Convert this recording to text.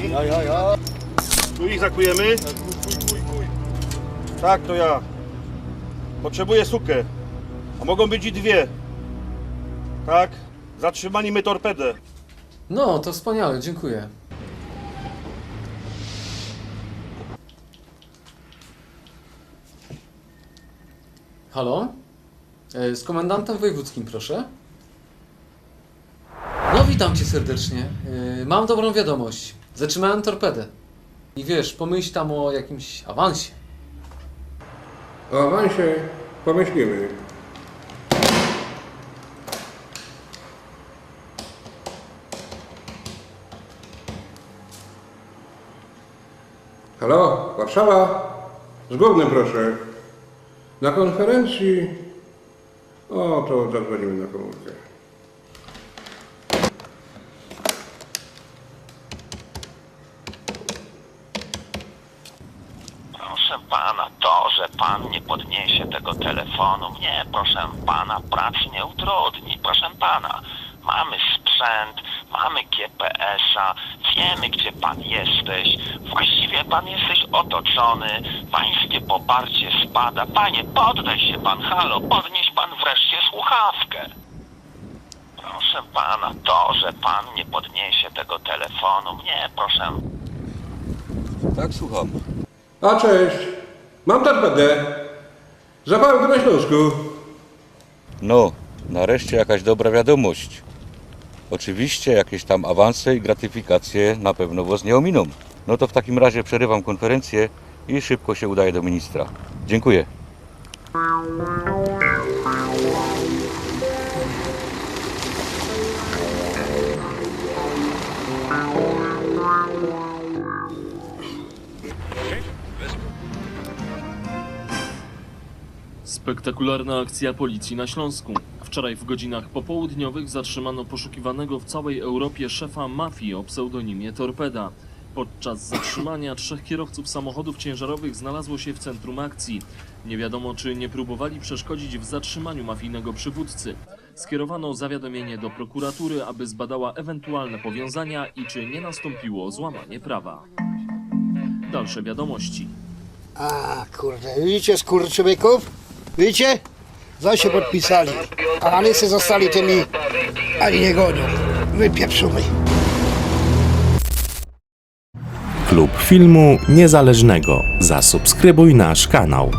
Ja. Tu ich zakujemy? Tak, to ja. Potrzebuję sukę. A mogą być i dwie. Tak? Zatrzymani my torpedę. No, to wspaniale, dziękuję. Halo? Z komendantem wojewódzkim, proszę. No, witam cię serdecznie. Mam dobrą wiadomość. Zatrzymałem torpedę. I wiesz, pomyśl tam o jakimś awansie. O awansie pomyślimy. Halo, Warszawa? Z głównym proszę. Na konferencji... O, to zadzwonimy na komórkę. Proszę pana, to, że pan nie podniesie tego telefonu, mnie, proszę pana, pracy nie utrudni. Proszę pana, mamy sprzęt, mamy GPS-a, wiemy, gdzie pan jesteś. Właściwie pan jesteś otoczony, pańskie poparcie spada. Panie, poddaj się pan, halo, podnieś pan wreszcie słuchawkę. Proszę pana, to, że pan nie podniesie tego telefonu, mnie, proszę. Tak, słucham. A cześć, mam torpedę. Zapałem to na Śląsku. No, nareszcie jakaś dobra wiadomość. Oczywiście jakieś tam awanse i gratyfikacje na pewno was nie ominą. No to w takim razie przerywam konferencję i szybko się udaję do ministra. Dziękuję. Spektakularna akcja policji na Śląsku. Wczoraj w godzinach popołudniowych zatrzymano poszukiwanego w całej Europie szefa mafii o pseudonimie Torpeda. Podczas zatrzymania 3 kierowców samochodów ciężarowych znalazło się w centrum akcji. Nie wiadomo, czy nie próbowali przeszkodzić w zatrzymaniu mafijnego przywódcy. Skierowano zawiadomienie do prokuratury, aby zbadała ewentualne powiązania i czy nie nastąpiło złamanie prawa. Dalsze wiadomości. A kurde, widzicie skurczybyków? Widzicie? Za się podpisali, a Alysy zostali tymi, ani nie gonią. Wypieprzumy. Klub Filmu Niezależnego. Zasubskrybuj nasz kanał.